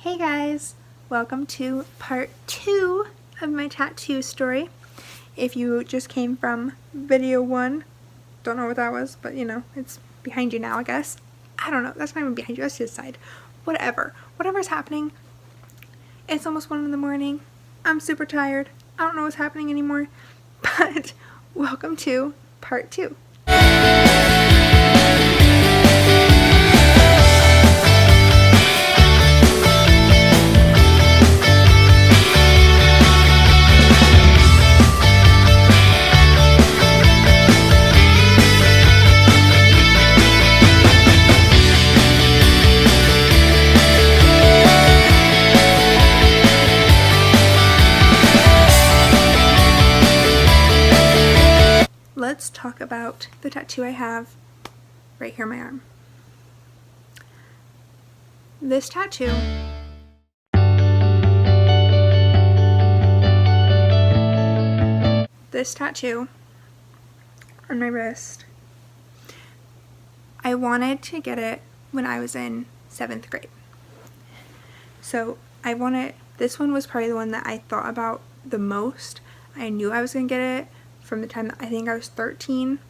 Hey guys, welcome to part 2 of my tattoo story. If you just came from video 1, don't know what that was, but you know, it's behind you now, I guess. I don't know, that's not even behind you, that's to the side. Whatever's happening. It's almost 1 in the morning. I'm super tired. I don't know what's happening anymore, but welcome to part 2. Let's talk about the tattoo I have right here on my arm. This tattoo on my wrist, I wanted to get it when I was in 7th grade. So this one was probably the one that I thought about the most. I knew I was going to get it from the time that I think I was 13.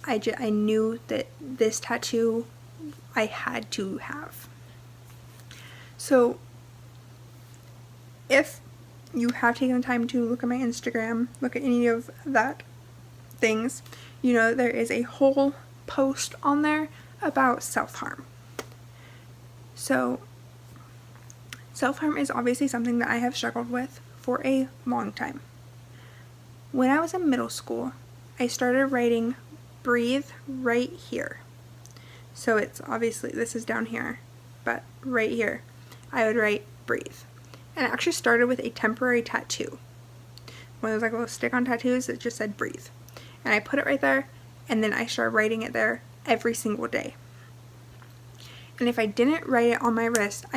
I knew that this tattoo I had to have. So if you have taken the time to look at my Instagram, look at any of that things, you know there is a whole post on there about self-harm. So self-harm is obviously something that I have struggled with for a long time. When I was in middle school, I started writing breathe right here. So it's obviously, this is down here, but right here, I would write breathe. And it actually started with a temporary tattoo. One of those like little stick-on tattoos that just said breathe. And I put it right there, and then I started writing it there every single day. And if I didn't write it on my wrist,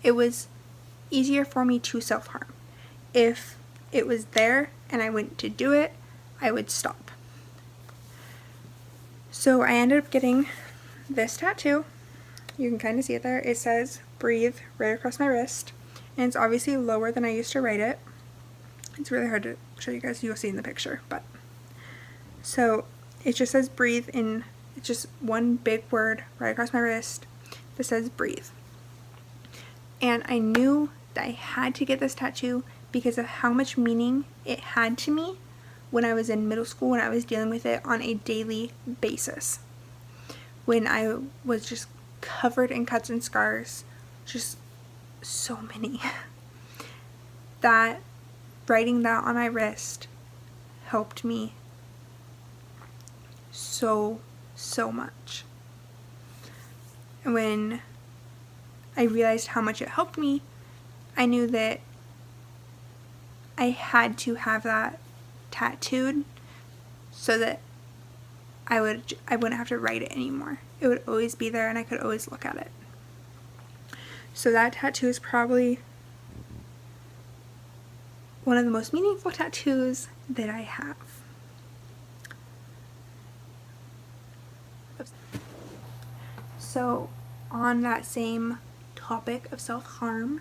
it was easier for me to self-harm. If it was there and I went to do it, I would stop. So I ended up getting this tattoo. You can kind of see it there. It says breathe right across my wrist, and it's obviously lower than I used to write it. It's really hard to show you guys. You'll see in the picture, but so it just says breathe in, it's just one big word right across my wrist that says breathe. And I knew that I had to get this tattoo because of how much meaning it had to me when I was in middle school, when I was dealing with it on a daily basis. When I was just covered in cuts and scars, just so many. That writing that on my wrist helped me so much. And when I realized how much it helped me, I knew that I had to have that tattooed so that I wouldn't have to write it anymore. It would always be there and I could always look at it. So that tattoo is probably one of the most meaningful tattoos that I have. So on that same topic of self-harm,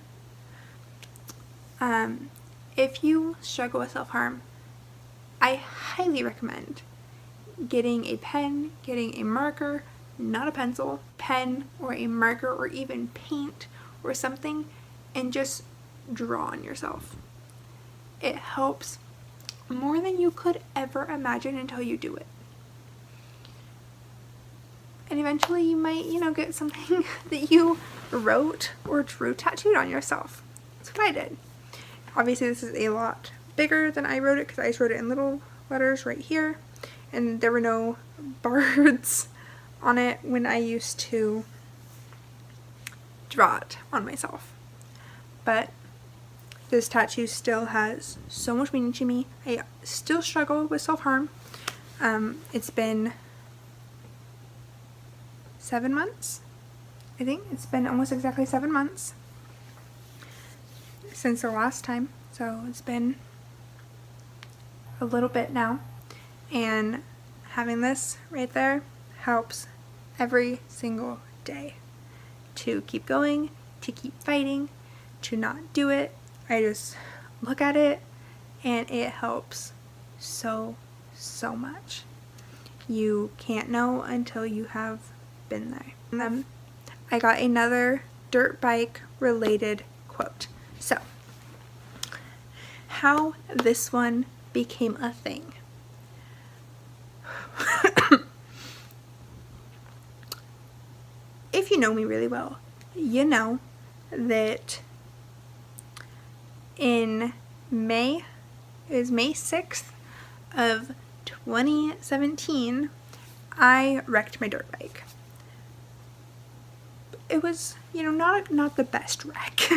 if you struggle with self-harm, I highly recommend getting a pen, getting a marker, not a pencil, pen or a marker or even paint or something, and just draw on yourself. It helps more than you could ever imagine until you do it. And eventually you might, get something that you wrote or drew tattooed on yourself. That's what I did. Obviously this is a lot bigger than I wrote it because I just wrote it in little letters right here, and there were no birds on it when I used to draw it on myself. But this tattoo still has so much meaning to me. I still struggle with self-harm. It's been 7 months. I think it's been almost exactly 7 months since the last time, so it's been a little bit now, and having this right there helps every single day to keep going to keep fighting, to not do it. I just look at it and it helps so much. You can't know until you have been there. And then I got another dirt bike related quote. So, how this one became a thing. If you know me really well, you know that in May, it was May 6th of 2017, I wrecked my dirt bike. It was, not the best wreck.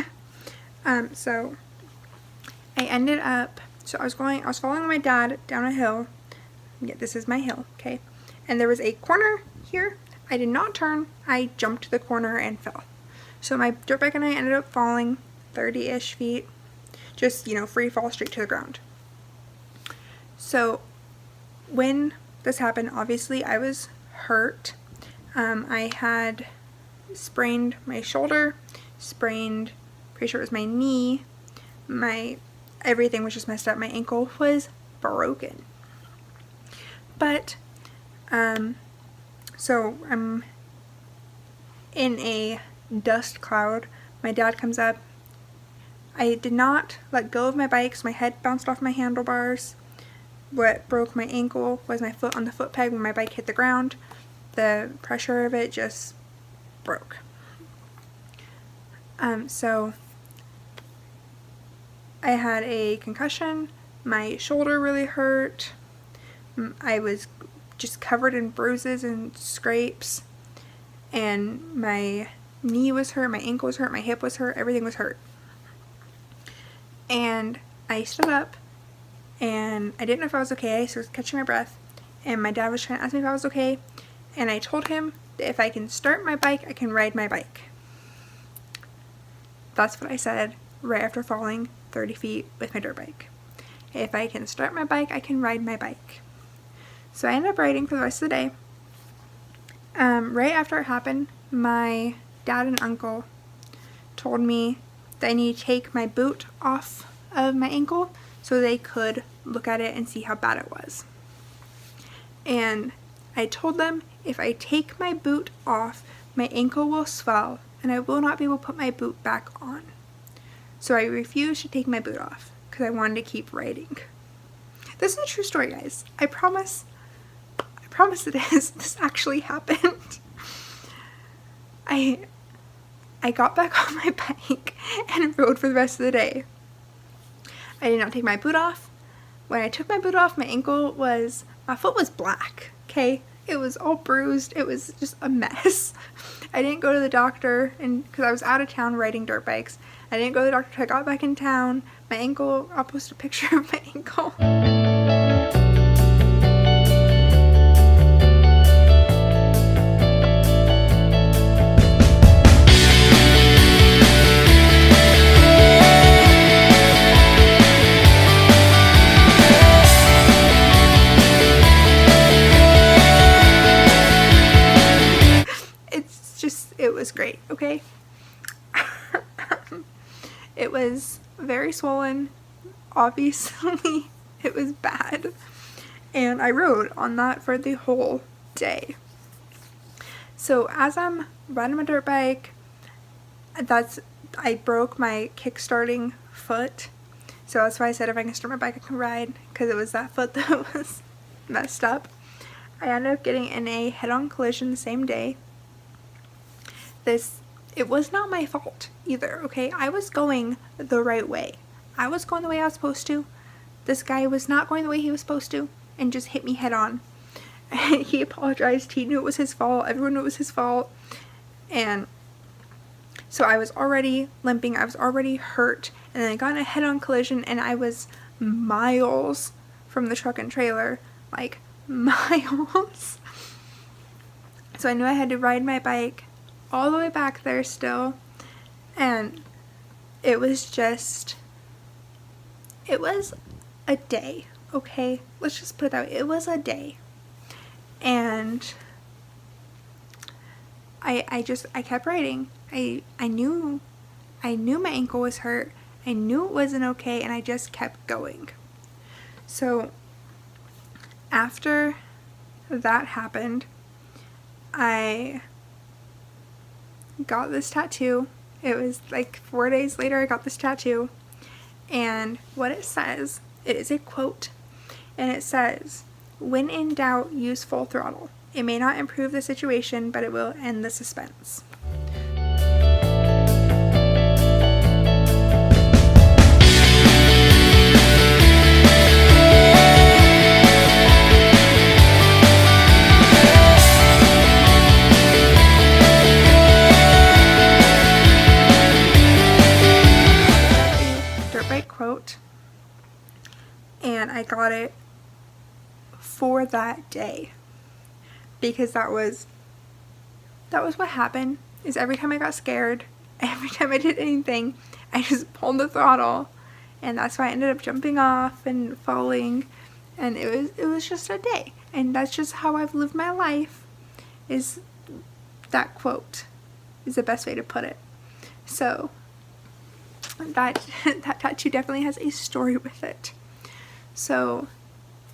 So I ended up, I was following my dad down a hill. Yeah, this is my hill, okay? And there was a corner here. I did not turn. I jumped the corner and fell. So my dirt bike and I ended up falling 30-ish feet. Just, free fall straight to the ground. So when this happened, obviously I was hurt. I had sprained my shoulder, pretty sure it was my knee, everything was just messed up. My ankle was broken. But, so I'm in a dust cloud. My dad comes up. I did not let go of my bike, so my head bounced off my handlebars. What broke my ankle was my foot on the foot peg when my bike hit the ground. The pressure of it just broke. So I had a concussion. My shoulder really hurt. I was just covered in bruises and scrapes. And my knee was hurt, my ankle was hurt, my hip was hurt, everything was hurt. And I stood up and I didn't know if I was okay, so I was catching my breath. And my dad was trying to ask me if I was okay. And I told him that if I can start my bike, I can ride my bike. That's what I said right after falling 30 feet with my dirt bike. If I can start my bike, I can ride my bike. So I ended up riding for the rest of the day. Right after it happened, my dad and uncle told me that I need to take my boot off of my ankle so they could look at it and see how bad it was. And I told them if I take my boot off, my ankle will swell and I will not be able to put my boot back on. So I refused to take my boot off because I wanted to keep riding. This is a true story, guys. I promise it is. This actually happened. I got back on my bike and rode for the rest of the day. I did not take my boot off. When I took my boot off, my foot was black, okay? It was all bruised. It was just a mess. I didn't go to the doctor because I was out of town riding dirt bikes. I didn't go to the doctor until I got back in town. My ankle, I'll post a picture of my ankle. It was great, okay? It was very swollen. Obviously, it was bad. And I rode on that for the whole day. So as I'm riding my dirt bike, I broke my kick-starting foot. So that's why I said if I can start my bike, I can ride, because it was that foot that was messed up. I ended up getting in a head-on collision the same day. It was not my fault either, okay? I was going the right way. I was going the way I was supposed to. This guy was not going the way he was supposed to and just hit me head on. He apologized. He knew it was his fault. Everyone knew it was his fault. And so I was already limping. I was already hurt. And then I got in a head-on collision and I was miles from the truck and trailer. Like, miles. So I knew I had to ride my bike all the way back there still, and it was a day, okay? Let's just put it that way. It was a day. And I kept riding. I knew I knew my ankle was hurt. I knew it wasn't okay, and I just kept going. So after that happened, I got this tattoo. It was like 4 days later I got this tattoo, and what it says, it is a quote, and it says, "When in doubt, use full throttle. It may not improve the situation, but it will end the suspense." Dirt bike quote, and I got it for that day because that was what happened. Is every time I got scared, every time I did anything, I just pulled the throttle, and that's why I ended up jumping off and falling, and it was just a day, and that's just how I've lived my life. Is that quote is the best way to put it. So that tattoo definitely has a story with it. So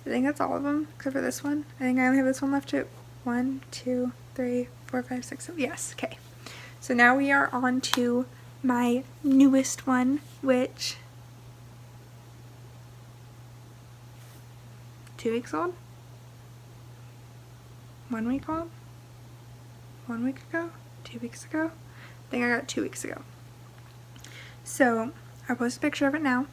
I think that's all of them except for this one. I think I only have this one left to 1, 2, 3, 4, 5, 6, 7. Yes, okay. So now we are on to my newest one, which 2 weeks old? 1 week old? 1 week ago? 2 weeks ago? I think I got 2 weeks ago. So I'll post a picture of it now.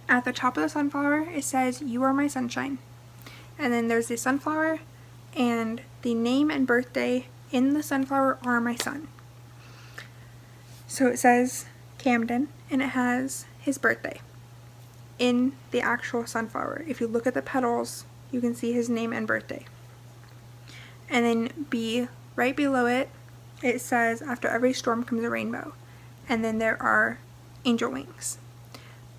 At the top of the sunflower, it says, "You are my sunshine." And then there's the sunflower, and the name and birthday in the sunflower are my son. So it says Camden, and it has his birthday in the actual sunflower. If you look at the petals, you can see his name and birthday. And then right below it, it says, "After every storm comes a rainbow." And then there are angel wings.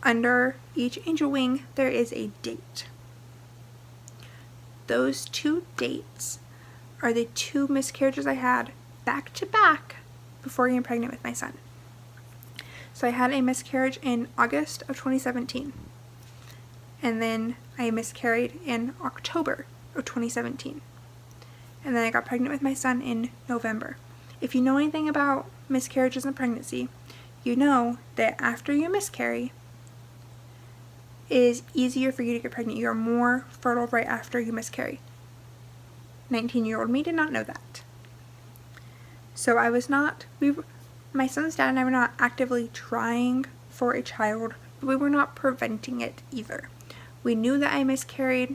Under each angel wing, there is a date. Those 2 dates are the 2 miscarriages I had back to back before getting pregnant with my son. So I had a miscarriage in August of 2017, and then I miscarried in October of 2017, and then I got pregnant with my son in November. If you know anything about miscarriages and pregnancy, you know that after you miscarry, it is easier for you to get pregnant. You are more fertile right after you miscarry. 19-year-old me did not know that. So my son's dad and I were not actively trying for a child, but we were not preventing it either. We knew that I miscarried.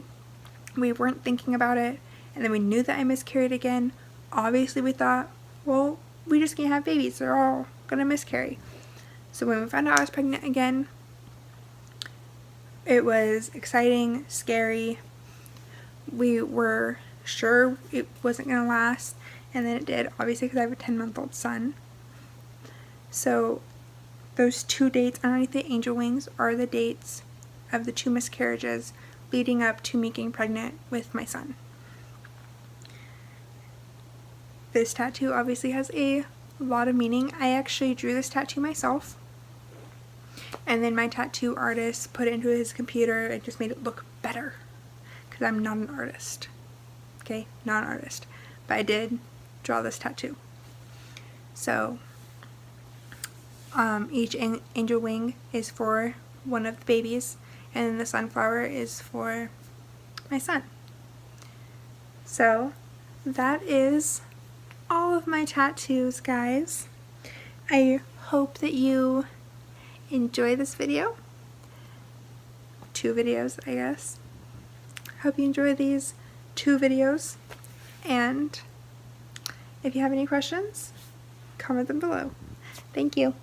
We weren't thinking about it. And then we knew that I miscarried again. Obviously we thought, well, we just can't have babies. They're all going to miscarry. So when we found out I was pregnant again, it was exciting, scary. We were sure it wasn't going to last, and then it did, obviously, because I have a 10-month-old son. So those 2 dates underneath the angel wings are the dates of the 2 miscarriages leading up to me getting pregnant with my son. This tattoo obviously has a lot of meaning. I actually drew this tattoo myself, and then my tattoo artist put it into his computer and just made it look better, because I'm not an artist. Okay, not an artist, but I did draw this tattoo. So each angel wing is for one of the babies, and then the sunflower is for my son. So that is all of my tattoos, guys. I hope that you enjoy this video. 2 videos, I guess. Hope you enjoy these 2 videos, and if you have any questions, comment them below. Thank you.